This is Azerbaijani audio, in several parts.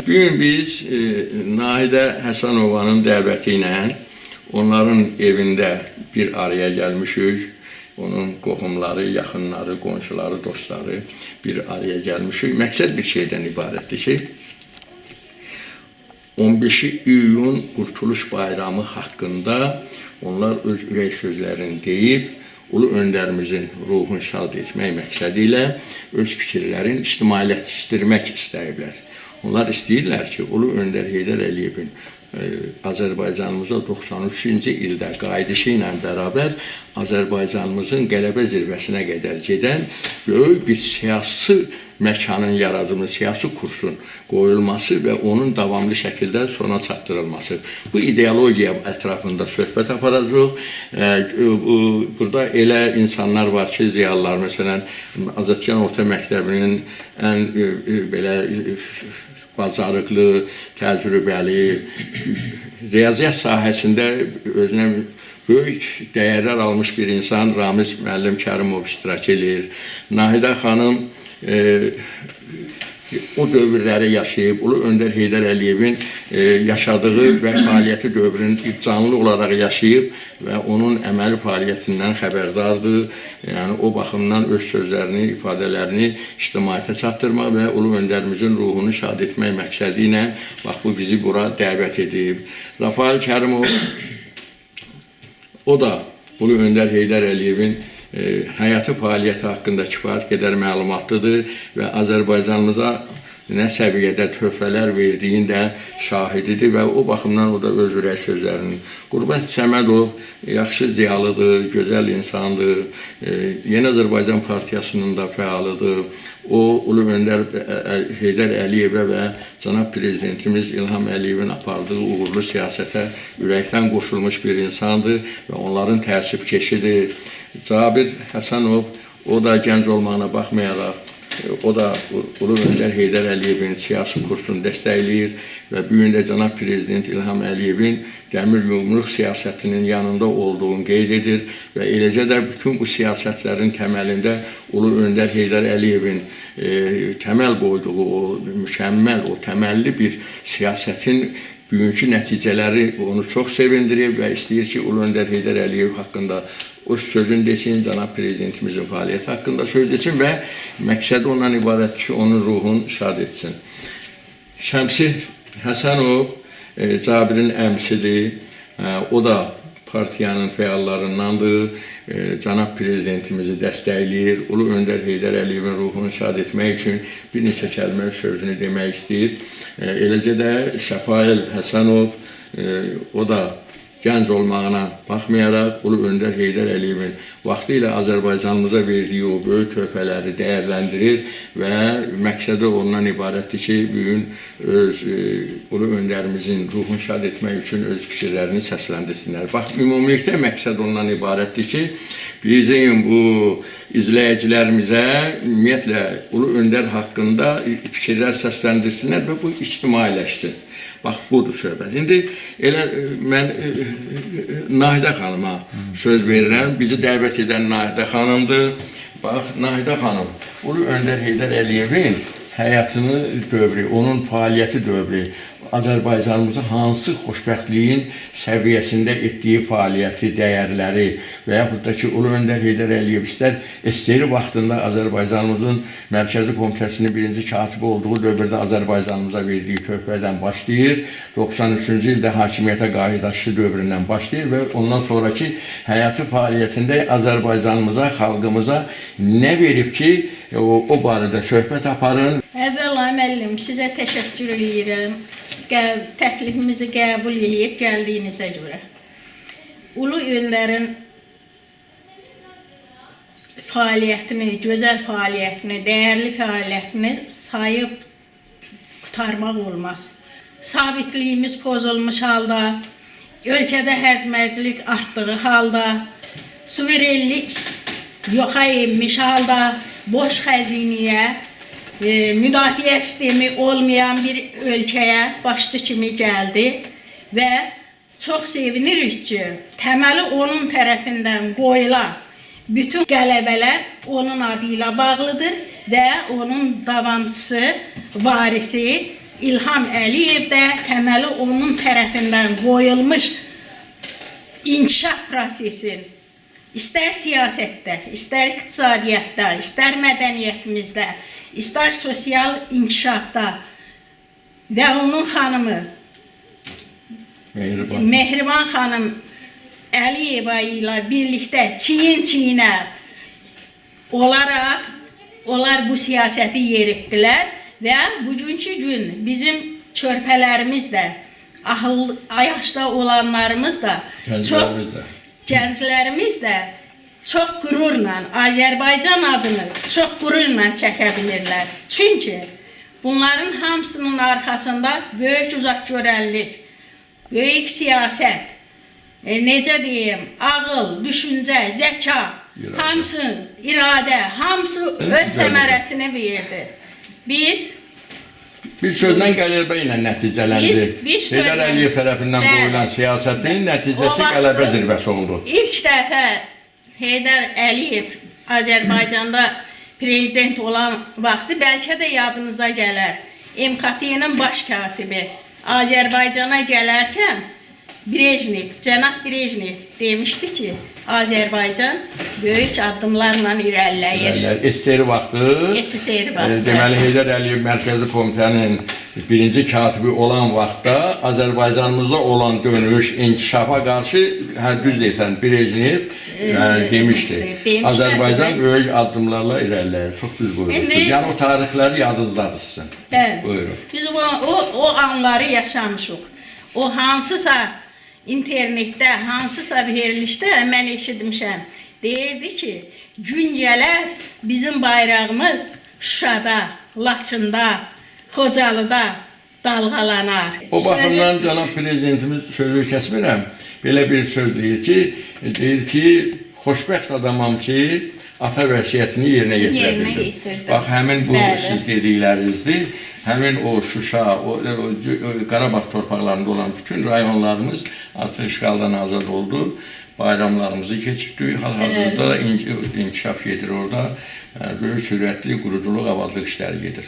bugün biz Nahidə Həsənovanın dəvəti ilə onların evində bir araya gəlmişik. Onun qohumları, yaxınları, qonşuları, dostları bir araya gəlmişik. Məqsəd bir şeydən ibarətdir ki, 15 iyun Qurtuluş Bayramı haqqında onlar öz ürək sözlərini deyib, Ulu öndərimizin ruhunu şad etmək məqsədi ilə öz fikirlərini ictimailəşdirmək istəyiblər. Onlar istəyirlər ki, Ulu Öndər Heydər Əliyevin Azərbaycanımıza 93-cü ildə qayıdışı ilə bərabər Azərbaycanımızın qələbə zirvəsinə qədər gedən böyük bir siyasi məkanın yaradılması, siyasi kursun qoyulması və onun davamlı şəkildə sona çatdırılması. Bu ideologiya ətrafında söhbət aparacaq. Burada elə insanlar var ki, ziyalılar, məsələn, Azərbaycan Orta Məktəbinin ən belə bacarıqlı, təcrübəli, riyaziyyat sahəsində özünə böyük dəyərlər almış bir insan Ramiz müəllim Kərimov iştirak edir. Nahidə xanım o dövrləri yaşayıb, Ulu Öndər Heydər Əliyevin yaşadığı və fəaliyyəti dövrünü canlı olaraq yaşayıb və onun əməli fəaliyyətindən xəbərdardır. Yəni, o baxımdan öz sözlərini, ifadələrini ictimaiyyətə çatdırmaq və Ulu Öndərimizin ruhunu şad etmək məqsədi ilə bax, bu bizi bura dəvət edib. Rafael Kərimov, o da Ulu Öndər Heydər Əliyevin həyatı fəaliyyəti haqqında kifayət qədər məlumatlıdır və Azərbaycanımıza nə səviyyədə töhfələr verdiyin də şahididir və o baxımdan o da öz ürək sözlərinin. Qürbət Səmədov yaxşı ziyalıdır, gözəl insandır, Yeni Azərbaycan Partiyasının da fəalıdır. O, Ulu Öndər Heydər Əliyevə və Cənab Prezidentimiz İlham Əliyevin apardığı uğurlu siyasətə ürəkdən qoşulmuş bir insandır və onların təəssübkeşidir. Cabir Həsənov, o da gənc olmağına baxmayaraq, o da Ulu Öndər Heydər Əliyevin siyasi kursunu dəstəkləyir və bu gün də Cənab Prezident İlham Əliyevin dəmir yumruq siyasətinin yanında olduğunu qeyd edir və eləcə də bütün bu siyasətlərin təməlində Ulu Öndər Heydər Əliyevin təməl qoyduğu o mükəmməl, o təməlli bir siyasətin bugünkü nəticələri onu çox sevindirir və istəyir ki, Ulu Öndər Heydər Əliyev haqqında o sözün desin, Cənab Prezidentimizin fəaliyyəti haqqında söz desin və məqsədi ondan ibarət ki, onun ruhunu şad etsin. Şəmsi Həsənov Cabirin əmsidir, o da partiyanın fəallarındandır, Cənab Prezidentimizi dəstəkləyir, Ulu Öndər Heydər Əliyevin ruhunu şad etmək üçün bir neçə kəlmə sözünü demək istəyir. Eləcə də Şəfail Həsənov, o da gənc olmağına baxmayaraq Ulu Öndər Heydər Əliyevin vaxtı ilə Azərbaycanımıza verdiyi o böyük töhfələri dəyərləndirir və məqsədi ondan ibarətdir ki, bugün öz Ulu Öndərimizin ruhunu şad etmək üçün öz fikirlərini səsləndirsinlər. Bax, ümumilikdə məqsəd ondan ibarətdir ki, bizim bu izləyicilərimizə ümumiyyətlə Ulu Öndər haqqında fikirlər səsləndirsinlər və bu ictimailəşsin. Bax, budur söhbət. İndi elə mən Nahidə xanıma söz verirəm. Bizi dəvət edən Nahidə xanımdır. Bax, Nahidə xanım, Ulu Öndər Heydər Əliyevin həyatını dövrü, onun fəaliyyəti dövrü, Azərbaycanımızın hansı xoşbəxtliyin səviyyəsində etdiyi fəaliyyəti, dəyərləri və yaxud da ki, Ulu Öndər Heydər Əliyev istər SSR vaxtında Azərbaycanımızın Mərkəzi Komitəsinin birinci katibi olduğu dövrdə Azərbaycanımıza verdiyi töhfədən başlayır, 93-cü ildə hakimiyyətə qayıdaşı dövründən başlayır və ondan sonraki həyatı fəaliyyətində Azərbaycanımıza, xalqımıza nə verib ki, o barədə söhbət aparın. Əvvəla müəllim, sizə təşəkkür edirəm. Təklifimizi qəbul edib gəldiyinizə görə. Ulu Öndərin fəaliyyətini, gözəl fəaliyyətini, dəyərli fəaliyyətini sayıb qutarmaq olmaz. Sabitliyimiz pozulmuş halda, ölkədə hərc-mərcilik artdığı halda, suverenlik yoxa enmiş halda, boş xəzinəyə, müdafiə sistemi olmayan bir ölkəyə başçı kimi gəldi və çox sevinirik ki, təməli onun tərəfindən qoyulan bütün qələbələr onun adı ilə bağlıdır və onun davamçısı, varisi İlham Əliyev də təməli onun tərəfindən qoyulmuş inkişaf prosesin istər siyasətdə, istər iqtisadiyyatda, istər mədəniyyətimizdə, istər sosial inkişafda və onun xanımı Mehriban xanım Əliyeva ilə birlikdə çiyin-çiyinə olaraq onlar bu siyasəti yeritdilər və bugünkü gün bizim körpələrimiz də, yaşda olanlarımız da, gənclərimiz də çox qürurla Azərbaycan adını çox qürurla çəkə bilirlər. Çünki bunların hamısının arxasında böyük uzaqgörənlik, böyük siyasət, necə deyim, ağıl, düşüncə, zəka, hamısı, iradə, hamısı öz səmərəsini verdi. Bir sözlə qələbə ilə nəticələndi. Heydər Əliyev tərəfindən qoyulan siyasətin nəticəsi qələbə zirvəsi oldu. İlk dəfə Heydər Əliyev Azərbaycanda prezident olan vaxtı bəlkə də yadınıza gələr. MKT-nin baş katibi Azərbaycana gələrkən Cənab Brejnev demişdi ki, Azərbaycan böyük addımlarla irəliləyir. SSR vaxtı, deməli Heydər Əliyev Mərkəzi Komitənin birinci katibi olan vaxtda Azərbaycanımızda olan dönüş, inkişafa qarşı, düz deyirsən, Brejnev demişdi. Azərbaycan böyük addımlarla irəliləyir. Çox düz buyurursunuz. Yəni o tarixləri yadınızdadır sizin. Bəli. Biz o anları yaşamışıq. O hansısa internetdə, hansısa verilişdə mən eşitmişəm. Deyirdi ki, gün gələr bizim bayrağımız Şuşada, Laçında, Xocalıda dalğalanar. O baxımdan cənab prezidentimiz sözü kəsmirəm. Belə bir söz deyir ki, xoşbəxt adamam ki, ata vəsiyyətini yerinə yetirə bildim. Bax, həmin bu siz dediklərinizdir. Həmin o Şuşa, o Qarabağ torpaqlarında olan bütün rayonlarımız artıq işğaldan azad oldu. Bayramlarımızı keçirdik. Hal-hazırda da inkişaf gedir orada. Böyük sürətli quruculuq, avazlıq işləri gedir.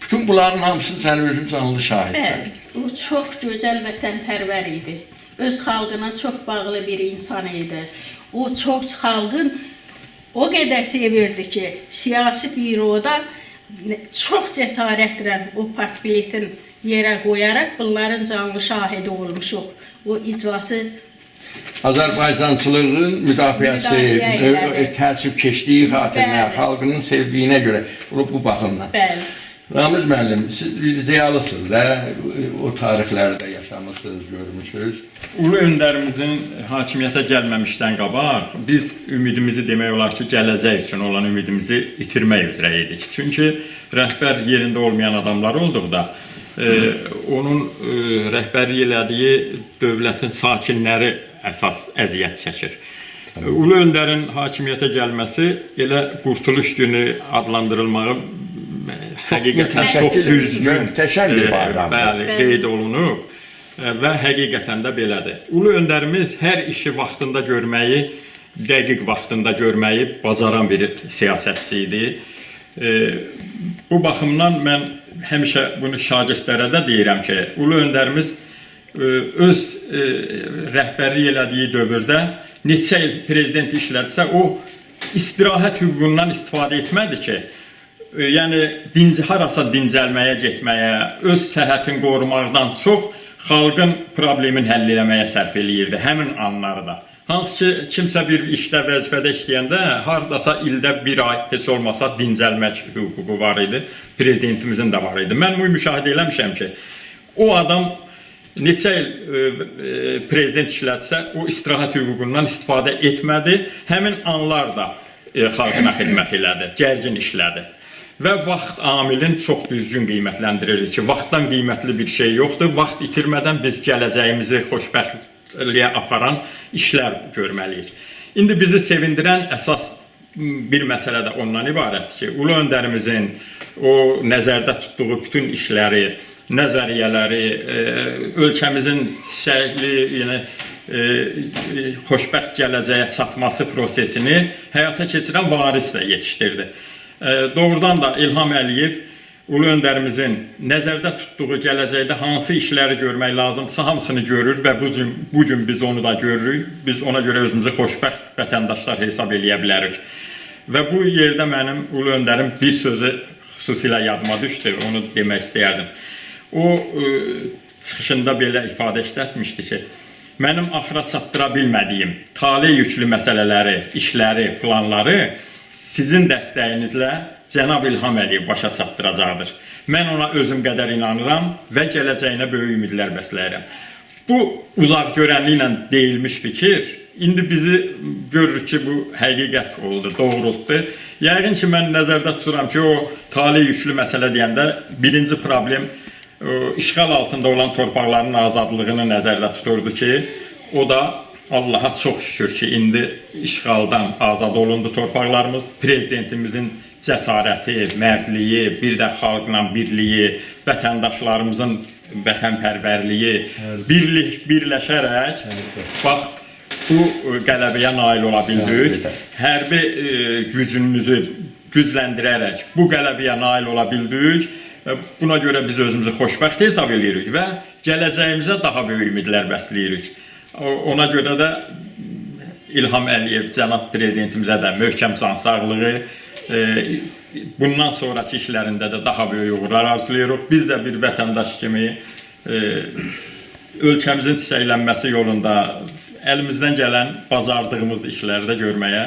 Bütün bunların hamısını sən özün canlı şahidsən. O çox gözəl vətənpərvər idi. Öz xalqına çox bağlı bir insan idi. O çox xalqın o qədər sevirdi ki, siyasi büroda çox cəsarətlə o partbiletin yerə qoyaraq bunların canlı şahidi olmuşuq. O iclası Azərbaycançılığın müdafiəsi, təəssüf keçdiyi xatirinə, xalqının sevdiyinə görə bu baxımdan. Ramiz müəllim, siz bir ziyalısınız da, o tarixlərdə yaşamışsınız, görmüşsünüz. Ulu öndərimizin hakimiyyətə gəlməmişdən qabaq, biz ümidimizi demək olar ki, gələcək üçün olan ümidimizi itirmək üzrə idik. Çünki rəhbər yerində olmayan adamlar olduqda, onun rəhbərlik elədiyi dövlətin sakinləri əsas əziyyət çəkir. Ulu öndərin hakimiyyətə gəlməsi elə Qurtuluş günü adlandırılmağı həqiqətən çox düzgün qeyd olunub və həqiqətən də belədir. Ulu öndərimiz hər işi vaxtında görməyi, dəqiq vaxtında görməyi bacaran bir siyasətçi idi. Bu baxımdan mən həmişə bunu şagirdlərə də deyirəm ki, Ulu öndərimiz öz rəhbərlik elədiyi dövrdə neçə il prezident işlədirsə, o istirahət hüququndan istifadə etmədi ki, yəni harasa dincəlməyə getməyə, öz səhhətini qorumaqdan çox xalqın problemini həll eləməyə sərf eləyirdi həmin anlarda. Hansı ki, kimsə bir işdə, vəzifədə işləyəndə haradasa ildə bir ay heç olmasa dincəlmək hüququ var idi, prezidentimizin də var idi. Mən bunu müşahidə eləmişəm ki, o adam neçə il prezident işlətsə, o istirahət hüququndan istifadə etmədi, həmin anlarda xalqına xidmət elədi, gərgin işlədi. Və vaxt amilin çox düzgün qiymətləndirirdi ki, vaxtdan qiymətli bir şey yoxdur, vaxt itirmədən biz gələcəyimizi xoşbəxtliyə aparan işlər görməliyik. İndi bizi sevindirən əsas bir məsələ də ondan ibarətdir ki, Ulu öndərimizin o nəzərdə tutduğu bütün işləri, nəzəriyyələri, ölkəmizin çiçəkli, xoşbəxt gələcəyə çatması prosesini həyata keçirən varis də yetişdirdi. Doğrudan da İlham Əliyev Ulu öndərimizin nəzərdə tutduğu gələcəkdə hansı işləri görmək lazımdırsa hamısını görür və bu gün biz onu da görürük. Biz ona görə özümüzü xoşbəxt vətəndaşlar hesab eləyə bilərik. Və bu yerdə mənim ulu öndərim bir sözü xüsusilə yadıma düşdü, onu demək istəyərdim. O çıxışında belə ifadə işlətmişdi ki, mənim axıra çatdıra bilmədiyim tale yüklü məsələləri, işləri, planları sizin dəstəyinizlə Cənab İlham Əliyev başa çatdıracaqdır. Mən ona özüm qədər inanıram və gələcəyinə böyük ümidlər bəsləyirəm. Bu uzaq görənliklə deyilmiş fikir, indi bizi görürük ki, bu həqiqət oldu, doğrultdu. Yəqin ki, mən nəzərdə tuturam ki, o tale yüklü məsələ deyəndə birinci problem işğal altında olan torpaqların azadlığını nəzərdə tuturdu ki, o da Allaha çox şükür ki, indi işğaldan azad olundu torpaqlarımız. Prezidentimizin cəsarəti, mərdliyi, bir də xalqla birliyi, vətəndaşlarımızın vətənpərvərliyi, birləşərək, bax, bu qələbəyə nail ola bildik. Hərbi gücümüzü gücləndirərək bu qələbəyə nail ola bildik. Buna görə biz özümüzü xoşbəxt hesab edirik və gələcəyimizə daha böyük ümidlər bəsləyirik. Ona görə də İlham Əliyev, cənab prezidentimizə də möhkəm can sağlığı, bundan sonraki işlərində də daha böyük uğurlar arzulayırıq. Biz də bir vətəndaş kimi ölkəmizin çiçəklənməsi yolunda əlimizdən gələn bacardığımız işləri də görməyə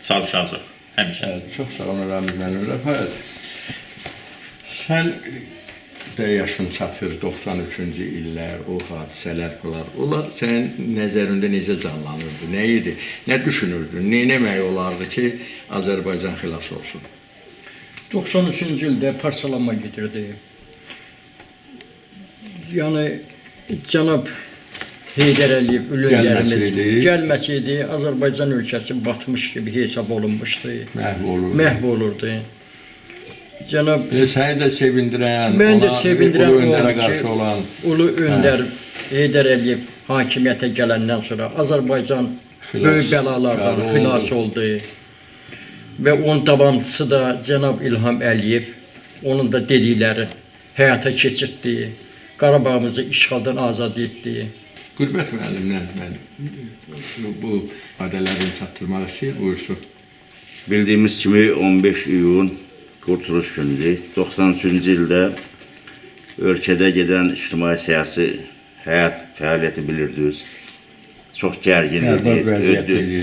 çalışacaq həmişə. Çox sağ olun, Ramiz müəllim. Rəfət, sən də yaşın çatır, 93-cü illər, o hadisələr falan. Onlar sənin nəzərində necə canlanırdı, nə idi, nə düşünürdün, nə eləmək olardı ki, Azərbaycan xilas olsun? 93-cü ildə parçalanma gedirdi. Yəni, cənab Heydər Əliyev, ulu öndərimiz gəlməsəydi, Azərbaycan ölkəsi batmış kimi hesab olunmuşdu. Məhv olurdu. Cənab, səni də sevindirən, mən də sevindirən ulu öndərə qarşı olan ulu öndər Heydər Əliyev hakimiyyətə gələndən sonra Azərbaycan böyük bəlalardan xilas oldu. Və onun davamçısı da cənab İlham Əliyev, onun da dedikləri həyata keçirtdi. Qarabağımızı işğaldan azad etdi. Qürbət müəllimlə mən bu ifadələrini çatdırmaq istəyir, buyursun. Bildiyimiz kimi 15 iyun Qurtuluş günüdür. 93-cü ildə ölkədə gedən ictimai-siyasi həyat fəaliyyəti bilirdiniz. Çox gərgin idi,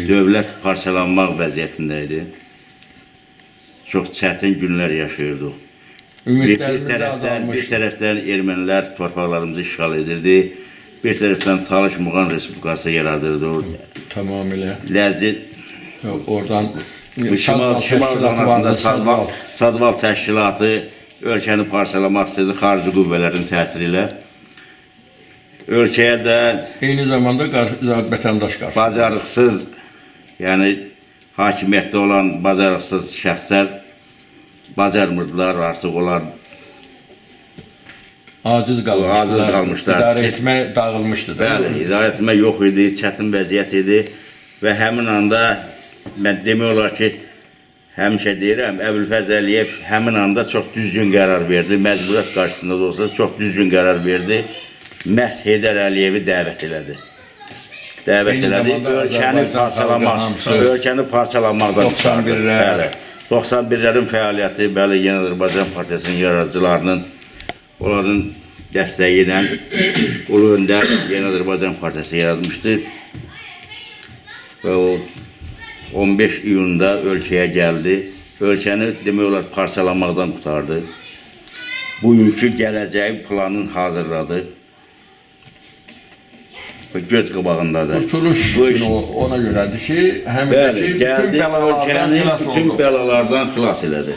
dövlət parçalanmaq vəziyyətində idi. Çox çətin günlər yaşayırdıq. Bir tərəfdən ermənilər torpaqlarımızı işğal edirdi, bir tərəfdən Talış Muğan Respublikası yaradırdı. Tamamilə. Ləzdi oradan Şimal zonasında Sadval təşkilatı ölkəni parçalamaq istedi xarici qüvvələrin təsiri ilə. Ölkəyə də eyni zamanda vətəndaş qarşı bacarıqsız, yəni hakimiyyətdə olan bacarıqsız şəxslər bacarmırdılar, artıq onlar aciz qalmışlar. İdarə etmə dağılmışdı. Bəli, idarə etmə yox idi, çətin vəziyyət idi və həmin anda mən demək olar ki, həmişə deyirəm, Əbülfəz Əliyev həmin anda çox düzgün qərar verdi, məcburiyyət qarşısında da olsa çox düzgün qərar verdi, məhz Heydər Əliyevi dəvət elədi. Ölkəni parçalamaqdan çıxardı. 91-lərin fəaliyyəti, bəli, Yeni Azərbaycan Partiyasının yaradıcılarının, onların dəstəyi ilə Ulu Öndər Yeni Azərbaycan Partiyası yaradmışdı və o 15 iyunda ölkəyə gəldi. Ölkəni demək olar parçalanmaqdan qutardı. Bugünkü gələcəyi planını hazırladı. Göz qabağındadır. Qurtuluş ona görədir ki, bütün bəlalardan xilas elədi.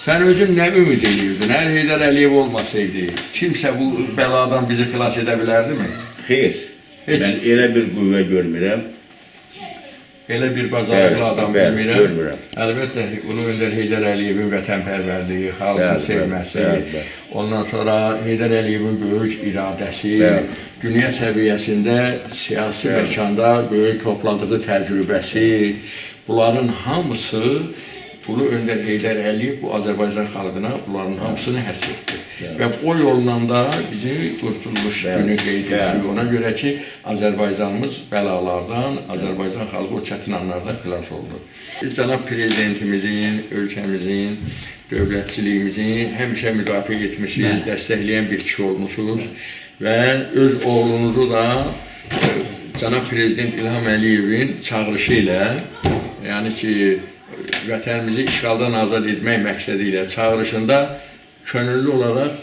Sən özün nə ümid edirdin? Hər Heydər Əliyev olmasaydı, kimsə bu bəladan bizi xilas edə bilərdimi? Xeyr, mən elə bir qüvvə görmürəm. Elə bir bacarıqlı adam bilmirəm. Əlbəttə, Ulu Öndər Heydər Əliyevin vətənpərvərliyi, xalqın sevməsi, ondan sonra Heydər Əliyevin böyük iradəsi, dünya səviyyəsində siyasi məkanda böyük topladığı təcrübəsi, bunların hamısı Ulu Öndər Heydər Əliyev bu Azərbaycan xalqına bunların hamısını həsr etdi. Və o yolla da bizim qurtuluş günü qeyd edilir. Ona görə ki, Azərbaycanımız bəlalardan, Azərbaycan xalqı o çətin anlardan xilas oldu. Cənab Prezidentimizin, ölkəmizin, dövlətçiliyimizi həmişə müdafiə etmişsiniz, dəstəkləyən bir kişi olmuşsunuz və öz oğlunuzu da Cənab Prezident İlham Əliyevin çağırışı ilə, yəni ki, vətənimizi işğaldan azad etmək məqsədi ilə çağırışında könüllü olaraq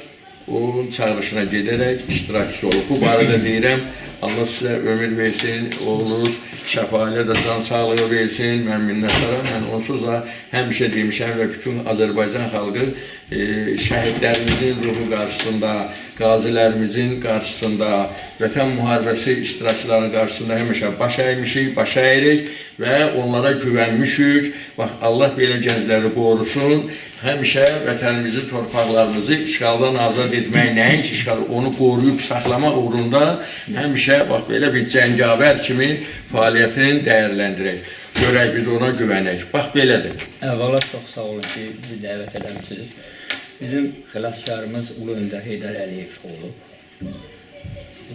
onun çağırışına gedərək iştirakçı olub. Bu barədə deyirəm, Allah sizə ömür versin, oğlunuz şəfalə də can sağlığı versin, mən minnətdaram. Mən onsuz da həmişə demişəm və bütün Azərbaycan xalqı şəhidlərimizin ruhu qarşısında, qazilərimizin qarşısında, vətən müharibəsi iştirakçılarının qarşısında həmişə baş əymişik, baş əyirik və onlara güvənmişik. Bax, Allah belə gəncləri qorusun. Həmişə vətənimizin torpaqlarımızı işğaldan azad etmək, nəinki işğal, onu qoruyub saxlamaq uğrunda həmişə bax belə bir cəngavər kimi fəaliyyətini dəyərləndirək. Görək biz ona güvənək. Bax belədir. Əvvəla çox sağ olun ki, bizi dəvət eləmişsiniz. Bizim xilaskarımız Ulu Öndər Heydər Əliyev olub.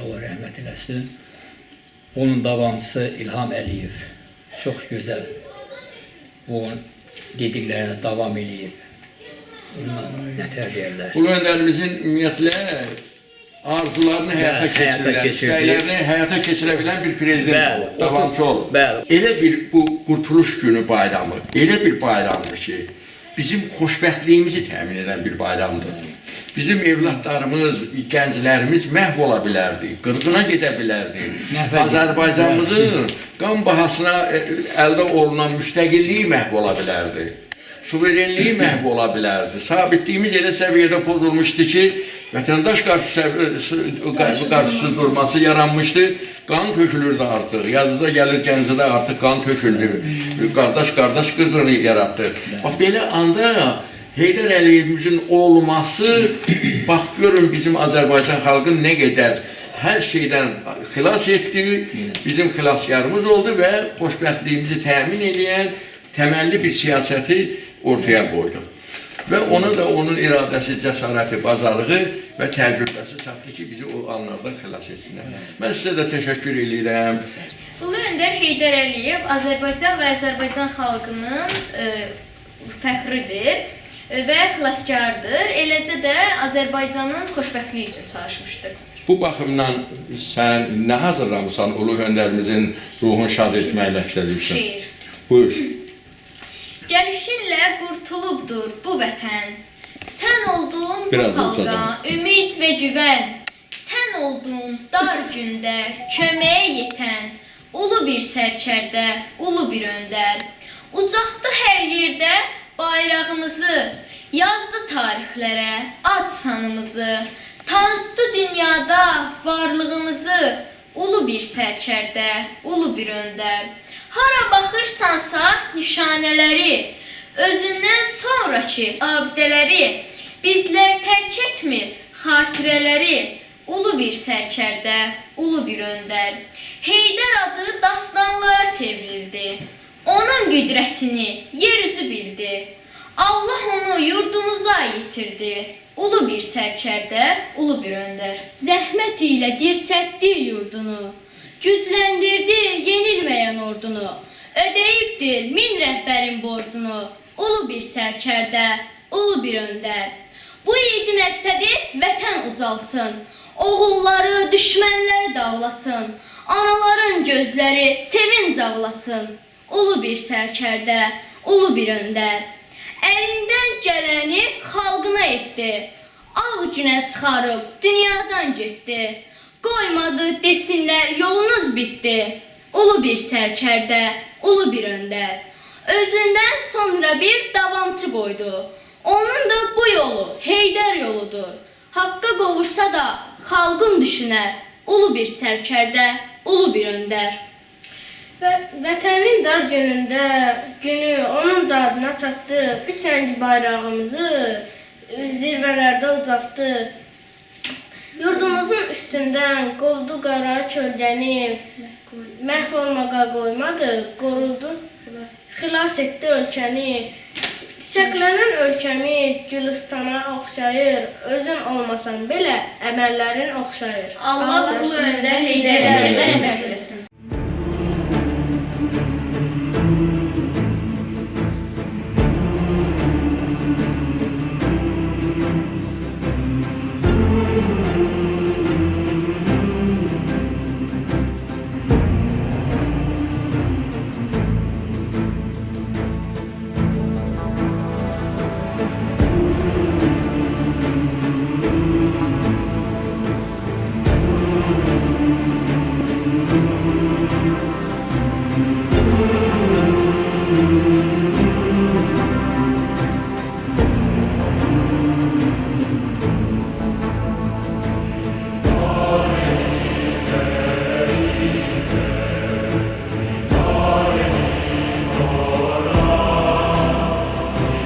Allah rəhmət eləsin. Onun davamçısı İlham Əliyev. Çox gözəl. Onun dediklərinə davam eləyib. Nətər deyərlər? Ulu Öndərimizin ümumiyyətlə arzularını həyata keçirən, istəklərini həyata keçirə bilən bir prezident olub, davamçı olub. Bəli. Elə bir bu Qurtuluş günü bayramı, elə bir bayramdır ki, bizim xoşbəxtliyimizi təmin edən bir bayramdır. Bizim evlatlarımız, gənclərimiz məhv ola bilərdi, qırğına gedə bilərdi. Azərbaycanımızın qan bahasına əldə olunan müstəqilliyi məhv ola bilərdi. Suverenliyi məhv ola bilərdi. Sabitliyimiz elə səviyyədə pozulmuşdu ki, vətəndaş qarşısı durması yaranmışdı, qan tökülürdü artıq. Yadınıza gəlir Gəncədə artıq qan töküldü, qardaş qırğını yaratdı. Bax, belə anda Heydər Əliyevimizin olması, bax görün bizim Azərbaycan xalqın nə qədər hər şeydən xilas etdi, bizim xilaskarımız oldu və xoşbəxtliyimizi təmin edən təməlli bir siyasəti ortaya qoydu. Və ona da onun iradəsi, cəsarəti, bazarlığı və təcrübəsi çatdı ki, bizi o anlardan xilas etsinlər. Mən sizə də təşəkkür edirəm. Ulu Öndər Heydər Əliyev Azərbaycan və Azərbaycan xalqının fəxridir və xilaskardır. Eləcə də Azərbaycanın xoşbəxtliyi üçün çalışmışdır. Bu baxımdan sən nə hazırlamısan Ulu Öndərimizin ruhunu şad etməklə istəyirsən? Şeir. Buyur. Gəlişinlə qurtulubdur bu vətən. Sən oldun bu Biraz xalqa ümid və güvən. Sən oldun dar gündə köməyə yetən. Ulu bir sərkərdə, ulu bir öndər. Ucaltdı hər yerdə bayrağımızı. Yazdı tarixlərə ad sanımızı. Tanıtdı dünyada varlığımızı. Ulu bir sərkərdə, ulu bir öndər. Hara baxırsansa nişanələri, özündən sonraki abidələri, bizlər tərk etmir xatirələri, ulu bir sərkərdə, ulu bir öndər. Heydər adı dastanlara çevrildi, onun qüdrətini yer üzü bildi. Allah onu yurdumuza yitirdi, ulu bir sərkərdə, ulu bir öndər. Zəhmət ilə dirçətdi yurdunu, gücləndirdi yenilməyən ordunu, ödəyibdir min rəhbərin borcunu, ulu bir sərkərdə, ulu bir öndər. Bu idi məqsədi vətən ucalsın, oğulları düşmənləri davlasın, anaların gözləri sevinc ağlasın, ulu bir sərkərdə, ulu bir öndər. Əlindən gələni xalqına etdi, ağ günə çıxarıb dünyadan getdi. Qoymadı desinlər yolunuz bitdi, ulu bir sərkərdə, ulu bir öndər. Özündən sonra bir davamçı qoydu, onun da bu yolu Heydər yoludur. Haqqa qovuşsa da xalqın düşünər, ulu bir sərkərdə, ulu bir öndər. Vətənin dar günü onun da adına çatdı, üç rəngli bayrağımızı zirvələrdə ucaltdı. Yurdumuzun üstündən qovdu qara kölgəni, məhv olmağa qoymadı, qorudu, xilas etdi ölkəni. Çiçəklənən ölkəmiz Gülüstana oxşayır. Özün olmasan belə əməllərin oxşayır. Allah ulu öndər Heydər Əliyevə rəhmət eləsin.